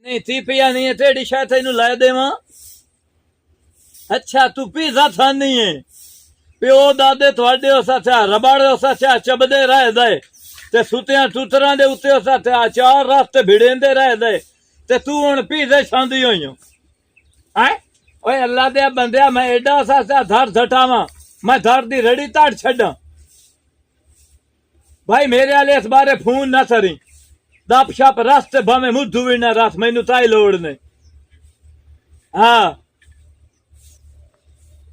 नहीं थी पिया नहीं है तेरी शायद तेनू लै देवा। अच्छा तू पीजा थानी है प्यो दादे थोड़े उस रबड़ उस चबदे रह दे ते सुतिया टूतरा दे उत्ते उस चार रास्ते भिड़ेंदे रह दे ते तू हुण पीजे छांदी होई है। ओए अल्लाह दे बंदिया मैं एडा उस धर झटावा मैं धर दी रड़ी ताड़ छड़ा भाई मेरे वाले इस बारे फोन ना करी दप शप रास्ते भावे मुद्धू भी ना रस मैनू ताई लोड़ ने। हाँ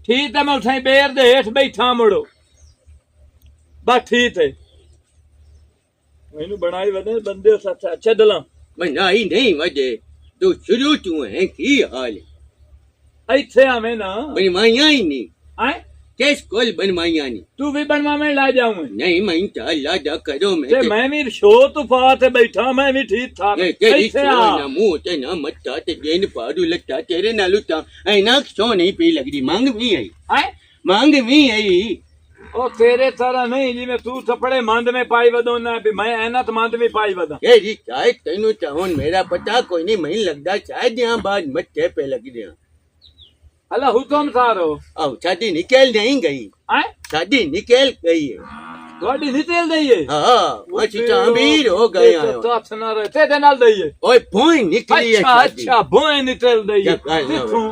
ठीक है मैं उठाई बेर दे हेठ बैठा मुड़ो बस ठीक है मैनू बनाई वदे बंदे सच्चा छदला बनाई नहीं वजे तू शुरू तू है की हाल इथे आवे ना बनवाइया ही नहीं आए केस कोल बनवाइया नहीं तू भी बनवा में ला जाऊं नहीं मैं अल्लाह दा करो ते मैं भी शो तुफा ते बैठा मैं भी ठीक था तेरी इथे सो आ ना मुंह ते ना मत्ता ते गेन पारू लट्टा तेरे नालू ता ऐना सो नहीं पी लगदी मांग भी आई आए मांग भी आई ओ तेरे तरह नहीं जिमें तू थपड़े मंद में पाई वदो ना भी मैं एनत मंद में पाई वदा तेरी चाहे तेनू चाहोन मेरा पता कोई नहीं मैं लगदा शायद यहां बाद मत्ते पे लग दिया अल्लाह हुकुम सारो अब शादी निकल नहीं गई आए शादी निकल गई है थोड़ी निकल दईए हाँ मैं चांबीर हो गया तो अच्छा ना रहे ते नाल दईए ओए भोई निकली है अच्छा शादी अच्छा बोए निकल दईए क्या करना किथों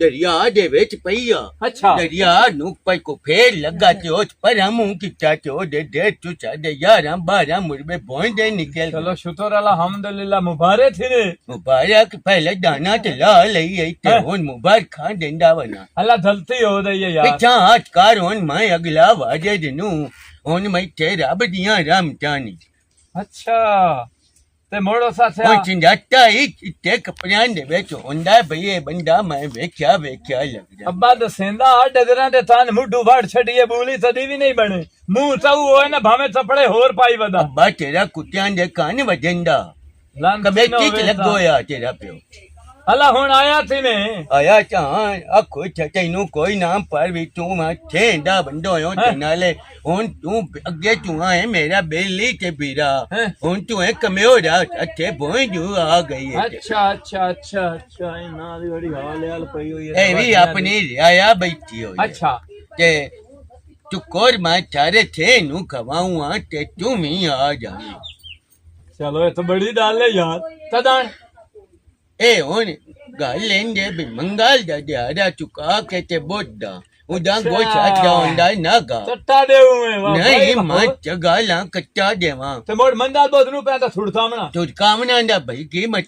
दरिया दे विच पईया अच्छा दरिया नु पई को फेर लगा ते पर हम किता ते दे तू साडे 11 12 मुरबे भोई दे निकल चलो शुक्र अल्लाह हम्दुलिल्लाह मुबारक थी रे मुबारक पहले दाना ते ला लई आई ते हुन मुबारक खा देंदा वना अल्लाह जलती हो दईए यार पिछा हाथ कार हुन मैं अगला वाजे दिनु हुन मैं ते रब दियां रहमतानी अच्छा ते मोड़ो सा से ਉਹ ਚੰਜਾਟਾ ਹੀ ਚਿੱਟੇ ਕੱਪੜਿਆਂ ਦੇ ਵਿੱਚ ਹੁੰਦਾ ਭਈ ਇਹ ਬੰਦਾ ਮੈਂ ਵੇਖਿਆ ਲੱਗਦਾ अब्बा दसेंदा डगरां दे तान मुड्ढू वड़ छड़िए बोली सदी भी नहीं बने मुंह चाऊ होए ना भावे थपड़े होर पाई वदा ਅੱਬਾ ਤੇਰਾ ਕੁੱਤਿਆਂ ਦੇ ਕੰਨ ਵਜੰਦਾ लानत ਕਮੇਟੀ ਚ ਲੱਗੋਇਆ ਤੇਰਾ ਪਿਓ अल्लाह हुन आया थी मैं ਆਇਆ ਚਾਂ ਅੱਖੋ ਤੈਨੂੰ ਕੋਈ ਨਾਮ ਪਰ ਵੀ ਤੂੰ ਮੈਂ ਛੇਂਦਾ ਬੰਦੋ ਹੋ ਤੇ ਨਾਲੇ ਹੁਣ ਤੂੰ ਅੱਗੇ ਤੂੰ ਆਏ ਮੇਰਾ ਬੇਲੀ ਤੇ ਵੀਰਾ ਹੁਣ ਤੂੰ ਹੈ ਕਮਿਓ ਜਾ ਅੱਛੇ ਭੋਈ ਜੂ ਆ ਗਈ ਹੈ अच्छा अच्छा अच्छा अच्छा ना दी बड़ी हाल हाल पई हुई है ਇਹ ਵੀ ਆਪਣੀ ਰਿਆਇਆ ਬੈਠੀ ਹੋਈ ਹੈ। अच्छा ਤੇ ਤੂੰ ਕੋਰ ਮੈਂ ਚਾਰੇ ਥੇ ਨੂੰ ਖਵਾਉਂਗਾ ਤੇ ਤੂੰ ਵੀ ਆ ਜਾ चलो ये तो बड़ी डाल है यार तदान ਇਹ ਹੁਣ ਗੱਲ ਲੈਂਦੇ ਵੀ ਮੰਗਲ ਦਾ ਦਿਹਾੜਾ ਚੁਕਾ ਕੇ ਤੇ ਬੋਦਾ ਉਹਦਾ ਗੋਸ਼ਾ ਚਾਉਂਦਾ ਨਾਗਾ चट्टा देऊ मैं वाह ਨਹੀਂ ਮੈਂ ਚਗਾਲਾਂ ਕੱਟਾ ਦੇਵਾਂ ते मोड़ मंदा बोध नु पे तो छुड़ता मना ਤੂੰ ਕਾਮਨਾ ਦਾ ਭਈ ਕੀ ਮਤ